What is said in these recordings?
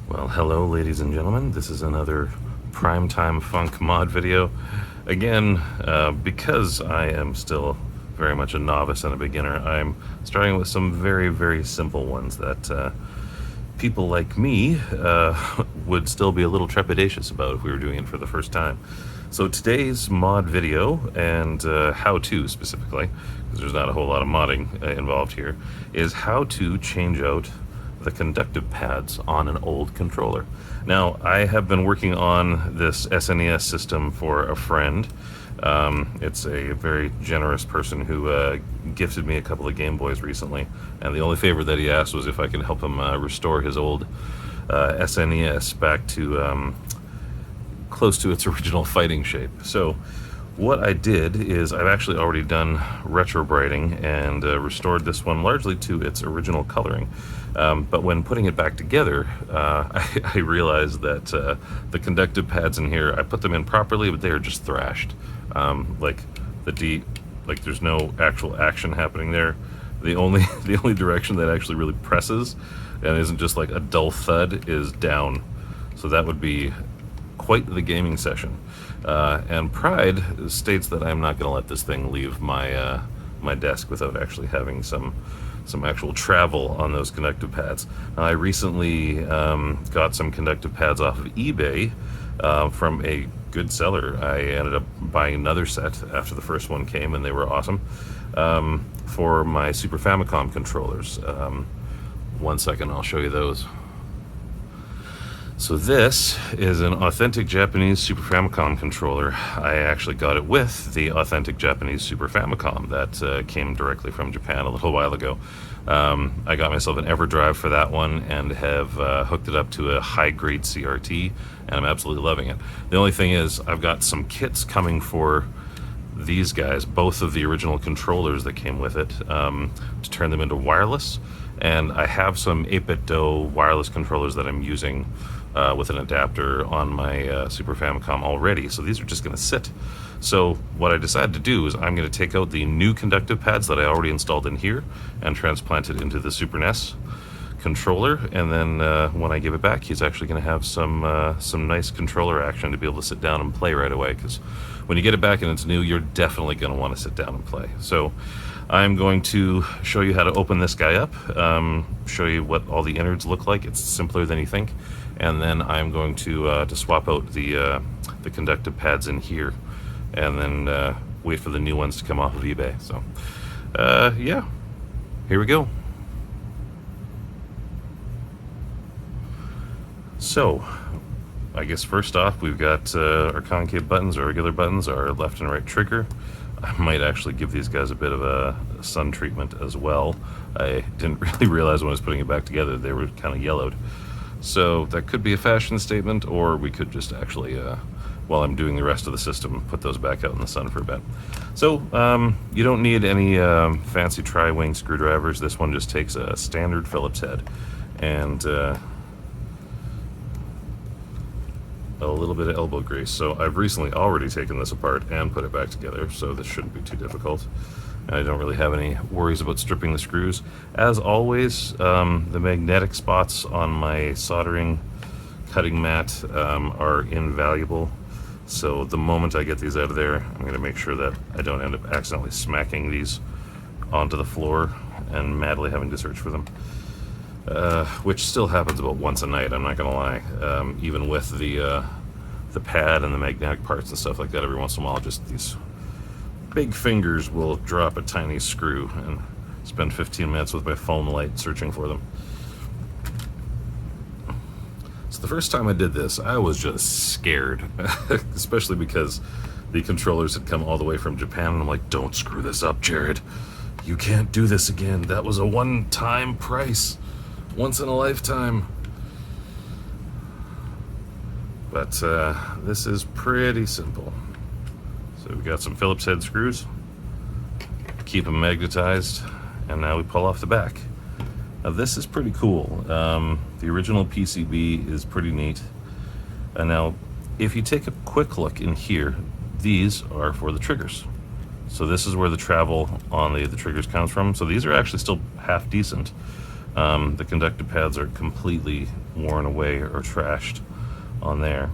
Well, hello ladies and gentlemen, this is another Primetime Funk mod video. Again, because I am still very much a novice and a beginner, I'm starting with some very simple ones that people like me would still be a little trepidatious about if we were doing it for the first time. So today's mod video, and how-to specifically, because there's not a whole lot of modding involved here, is how to change out the conductive pads on an old controller. Now, I have been working on this SNES system for a friend. It's a very generous person who gifted me a couple of Game Boys recently, and the only favor that he asked was if I could help him restore his old SNES back to close to its original fighting shape. So what I did is I've actually already done retrobrighting and restored this one largely to its original coloring. But when putting it back together, I realized that the conductive pads in here, I put them in properly, but they are just thrashed. Like there's no actual action happening there. The only direction that actually really presses and isn't just like a dull thud is down. So that would be quite the gaming session. And Pride states that I'm not going to let this thing leave my my desk without actually having some actual travel on those conductive pads. Now, I recently got some conductive pads off of eBay from a good seller. I ended up buying another set after the first one came, and they were awesome, for my Super Famicom controllers. One second, I'll show you those. So this is an authentic Japanese Super Famicom controller. I actually got it with the authentic Japanese Super Famicom that came directly from Japan a little while ago. I got myself an EverDrive for that one and have hooked it up to a high-grade CRT, and I'm absolutely loving it. The only thing is I've got some kits coming for these guys, both of the original controllers that came with it, to turn them into wireless, and I have some 8BitDo wireless controllers that I'm using with an adapter on my Super Famicom already, so these are just going to sit. So what I decided to do is I'm going to take out the new conductive pads that I already installed in here and transplant it into the Super NES controller, and then when I give it back, he's actually going to have some nice controller action to be able to sit down and play right away, because when you get it back and it's new, you're definitely going to want to sit down and play. So I'm going to show you how to open this guy up, show you what all the innards look like. It's simpler than you think. And then I'm going to swap out the conductive pads in here, and then wait for the new ones to come off of eBay. So yeah, here we go. So I guess first off, we've got our concave buttons, our regular buttons, our left and right trigger. I might actually give these guys a bit of a sun treatment as well. I didn't really realize when I was putting it back together they were kind of yellowed. So that could be a fashion statement, or we could just actually, while I'm doing the rest of the system, put those back out in the sun for a bit. So you don't need any fancy tri-wing screwdrivers. This one just takes a standard Phillips head and a little bit of elbow grease. So I've recently already taken this apart and put it back together, so this shouldn't be too difficult. I don't really have any worries about stripping the screws. As always, the magnetic spots on my soldering cutting mat are invaluable. So the moment I get these out of there, I'm going to make sure that I don't end up accidentally smacking these onto the floor and madly having to search for them. Which still happens about once a night, I'm not going to lie. Even with the pad and the magnetic parts and stuff like that, every once in a while, just these big fingers will drop a tiny screw and spend 15 minutes with my phone light searching for them. So the first time I did this, I was just scared, especially because the controllers had come all the way from Japan, and I'm like, don't screw this up, Jared. You can't do this again. That was a one-time price. Once in a lifetime. But this is pretty simple. So we've got some Phillips head screws, keep them magnetized, and now we pull off the back. Now this is pretty cool. The original PCB is pretty neat. And now if you take a quick look in here, these are for the triggers. So this is where the travel on the triggers comes from. So these are actually still half decent. The conductive pads are completely worn away or trashed on there.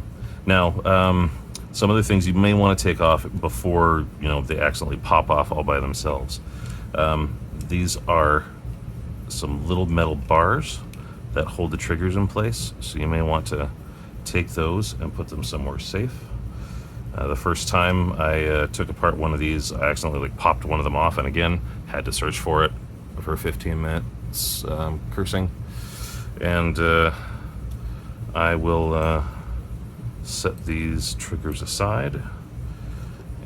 Now, some of the things you may want to take off before, you know, they accidentally pop off all by themselves. These are some little metal bars that hold the triggers in place, so you may want to take those and put them somewhere safe. The first time I took apart one of these, I accidentally popped one of them off, and again had to search for it for 15 minutes, cursing. And I will set these triggers aside,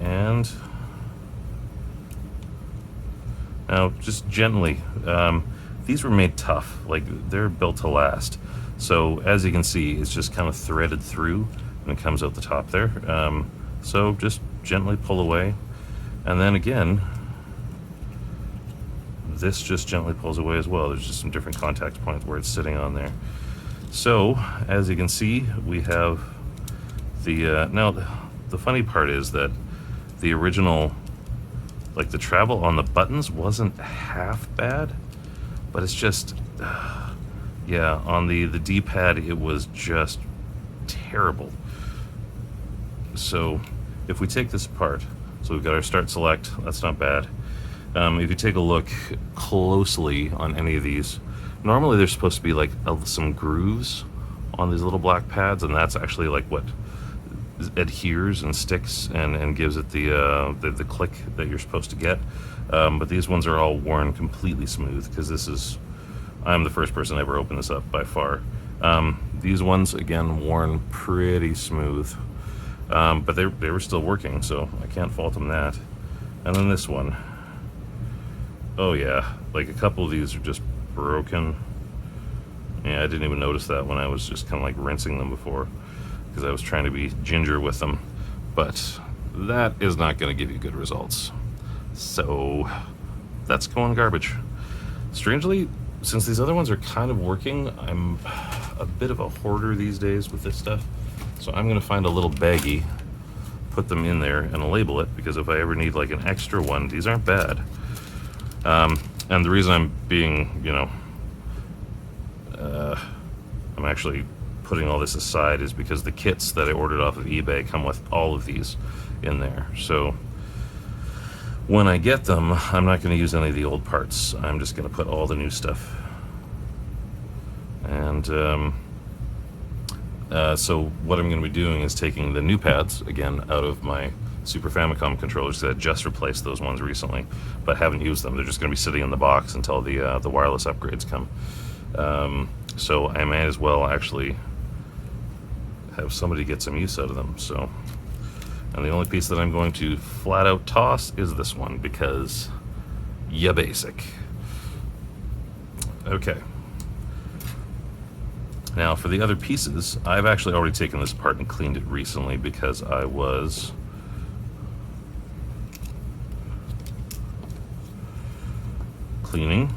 and now just gently, these were made tough, like they're built to last. So as you can see, it's just kind of threaded through and it comes out the top there. So just gently pull away, and then again, this just gently pulls away as well. There's just some different contact points where it's sitting on there. So as you can see, we have the, now the funny part is that the original, like the travel on the buttons wasn't half bad, but it's just, yeah, on the D-pad it was just terrible. So if we take this apart, so we've got our start select, that's not bad. If you take a look closely on any of these, normally there's supposed to be like some grooves on these little black pads, and that's actually like what adheres and sticks and gives it the click that you're supposed to get. But these ones are all worn completely smooth, because this is, I'm the first person to ever open this up by far. These ones, again, worn pretty smooth, but they were still working, so I can't fault them that. And then this one, oh yeah, like a couple of these are just broken. Yeah, I didn't even notice that when I was just kind of like rinsing them before, because I was trying to be ginger with them, but that is not going to give you good results. So that's going garbage. Strangely, since these other ones are kind of working, I'm a bit of a hoarder these days with this stuff. So I'm going to find a little baggie, put them in there, and label it, because if I ever need like an extra one, these aren't bad. And the reason I'm being, you know, I'm actually putting all this aside is because the kits that I ordered off of eBay come with all of these in there. So when I get them, I'm not going to use any of the old parts. I'm just going to put all the new stuff. And so what I'm going to be doing is taking the new pads, again, out of my Super Famicom controllers, because I just replaced those ones recently, but haven't used them. They're just going to be sitting in the box until the wireless upgrades come. So I may as well actually have somebody get some use out of them. So, and the only piece that I'm going to flat out toss is this one, because ya basic. Okay. Now for the other pieces, I've actually already taken this apart and cleaned it recently, because I was cleaning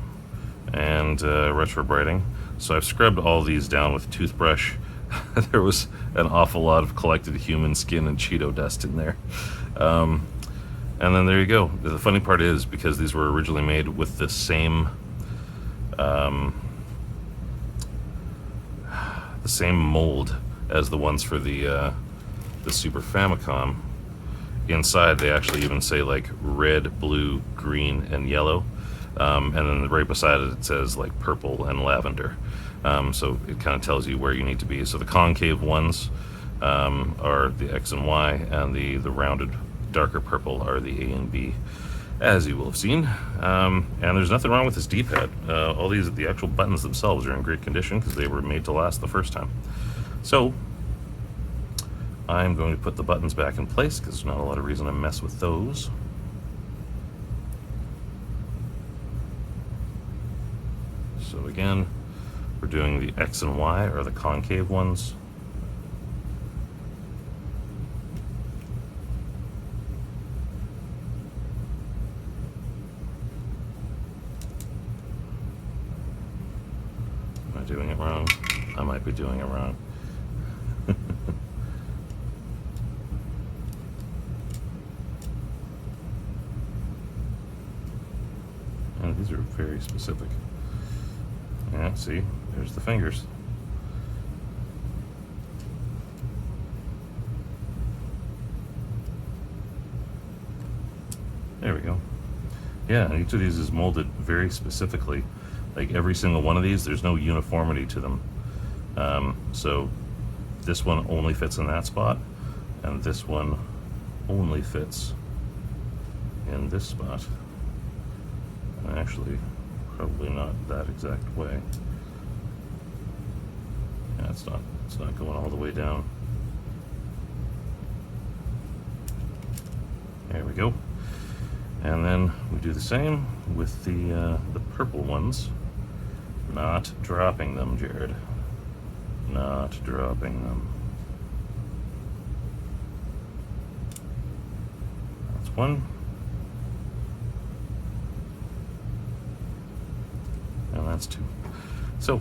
and retrobrighting. So I've scrubbed all these down with a toothbrush. There was an awful lot of collected human skin and Cheeto dust in there. And then there you go. The funny part is, because these were originally made with the same mold as the ones for the Super Famicom, inside they actually even say like red, blue, green, and yellow. And then right beside it, it says like purple and lavender. So it kind of tells you where you need to be. So the concave ones are the X and Y, and the rounded darker purple are the A and B, as you will have seen. And there's nothing wrong with this D-pad. All these, the actual buttons themselves are in great condition, because they were made to last the first time. So I'm going to put the buttons back in place, because there's not a lot of reason to mess with those. So again, we're doing the X and Y, or the concave ones. Am I doing it wrong? I might be doing it wrong. And these are very specific. Yeah, see, there's the fingers. There we go. Yeah, each of these is molded very specifically. Like every single one of these, there's no uniformity to them. So this one only fits in that spot, and this one only fits in this spot. And actually, probably not that exact way. Yeah, it's not going all the way down. There we go. And then we do the same with the purple ones. Not dropping them, Jared. Not dropping them. That's one. And that's two. So,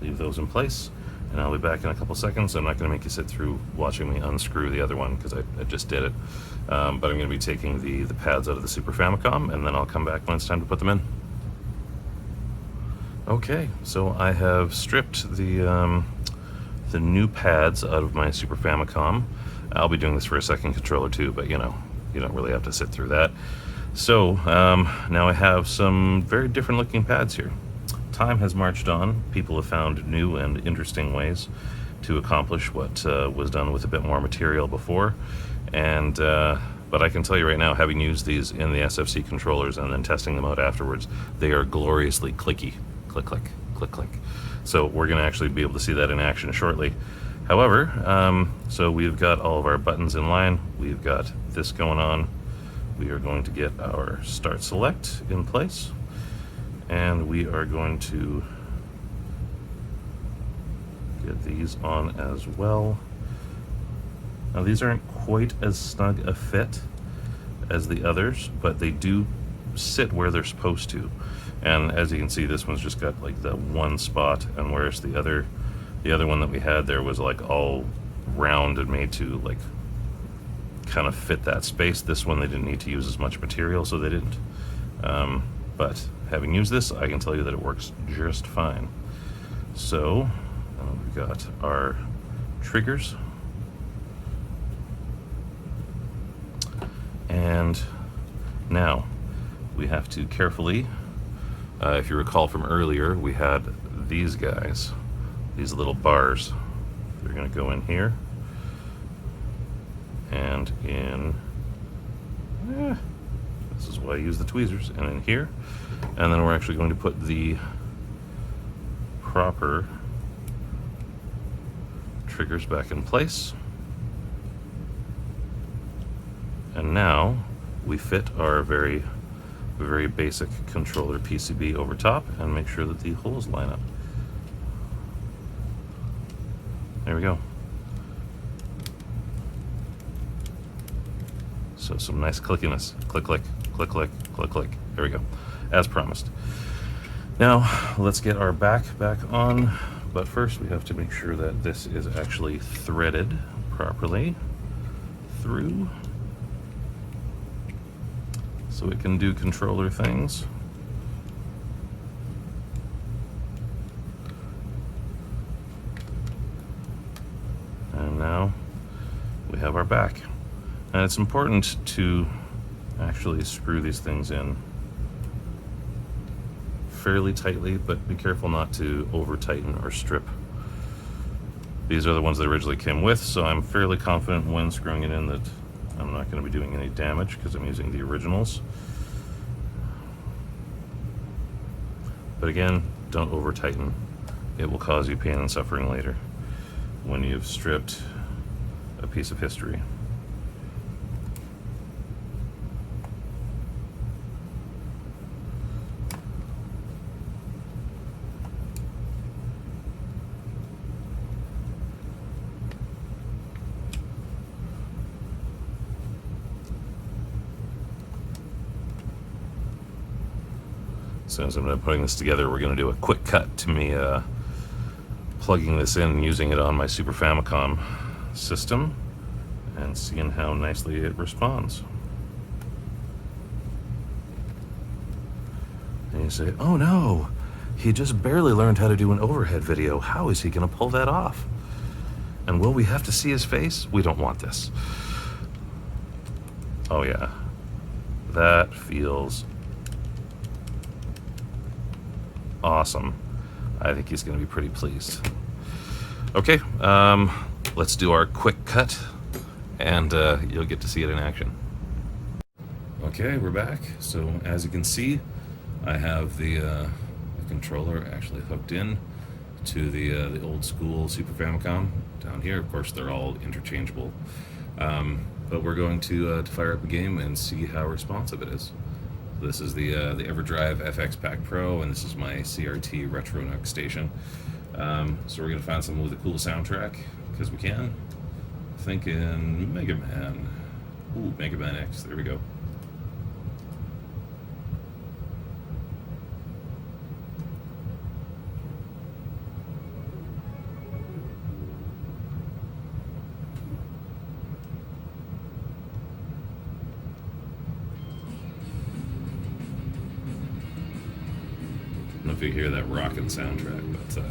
leave those in place. And I'll be back in a couple seconds. I'm not going to make you sit through watching me unscrew the other one because I just did it. But I'm going to be taking the pads out of the Super Famicom, and then I'll come back when it's time to put them in. Okay, so I have stripped the new pads out of my Super Famicom. I'll be doing this for a second controller too, but you know, you don't really have to sit through that. So now I have some very different looking pads here. Time has marched on. People have found new and interesting ways to accomplish what was done with a bit more material before. And but I can tell you right now, having used these in the SFC controllers and then testing them out afterwards, they are gloriously clicky. Click, click, click, click. So we're going to actually be able to see that in action shortly. However, so we've got all of our buttons in line. We've got this going on. We are going to get our start select in place. And we are going to get these on as well. Now these aren't quite as snug a fit as the others, but they do sit where they're supposed to. And as you can see, this one's just got like the one spot, and whereas the other one that we had there was like all round and made to like kind of fit that space. This one they didn't need to use as much material, so they didn't. But having used this, I can tell you that it works just fine. So we've got our triggers, and now we have to carefully, if you recall from earlier, we had these guys, these little bars. They're going to go in here and in, this is why I use the tweezers, and in here. And then we're actually going to put the proper triggers back in place. And now we fit our very basic controller PCB over top and make sure that the holes line up. There we go. So some nice clickiness. Click, click, click, click, click, click. There we go. As promised. Now let's get our back on, but first we have to make sure that this is actually threaded properly through so it can do controller things. And now we have our back. And it's important to actually screw these things in fairly tightly, but be careful not to over tighten or strip. These are the ones that originally came with, so I'm fairly confident when screwing it in that I'm not going to be doing any damage because I'm using the originals. But again, don't over tighten. It will cause you pain and suffering later when you've stripped a piece of history. As soon as I'm done putting this together, we're going to do a quick cut to me plugging this in and using it on my Super Famicom system and seeing how nicely it responds. you say, oh no, he just barely learned how to do an overhead video. How is he going to pull that off? And will we have to see his face? We don't want this. Oh yeah, that feels awesome. I think he's going to be pretty pleased. Okay, let's do our quick cut, and you'll get to see it in action. Okay, we're back. So as you can see, I have the controller actually hooked in to the old school Super Famicom down here. Of course, they're all interchangeable, but we're going to fire up a game and see how responsive it is. This is the EverDrive FX Pack Pro, and this is my CRT Retronux station. So we're gonna find something with a cool soundtrack, because we can. Thinking Mega Man. Ooh, Mega Man X. There we go. I don't know if you hear that rockin' soundtrack, but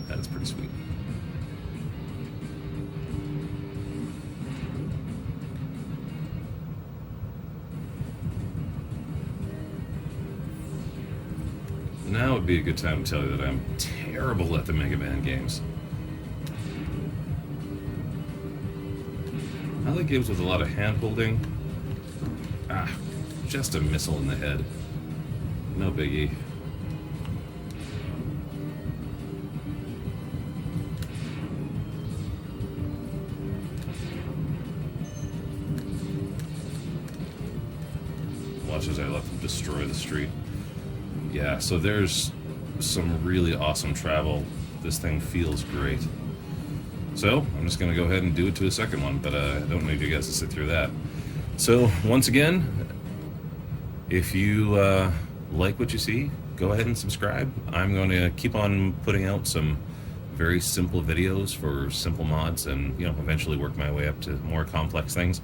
that's pretty sweet. Now would be a good time to tell you that I'm terrible at the Mega Man games. I like games with a lot of hand-holding. Ah, just a missile in the head. No biggie. Watch as I let them destroy the street. Yeah, so there's some really awesome travel. This thing feels great. So I'm just going to go ahead and do it to a second one, but I don't need you guys to sit through that. So once again, if you like what you see, go ahead and subscribe. I'm going to keep on putting out some very simple videos for simple mods, and eventually work my way up to more complex things.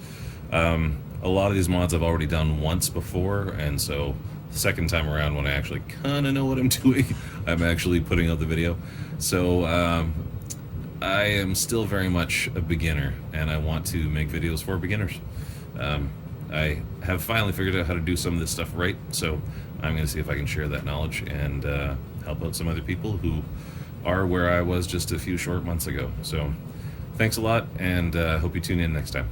A lot of these mods I've already done once before, and so the second time around, when I actually kind of know what I'm doing, I'm actually putting out the video. So I am still very much a beginner, and I want to make videos for beginners. I have finally figured out how to do some of this stuff right, so I'm going to see if I can share that knowledge and help out some other people who are where I was just a few short months ago. So thanks a lot, and hope you tune in next time.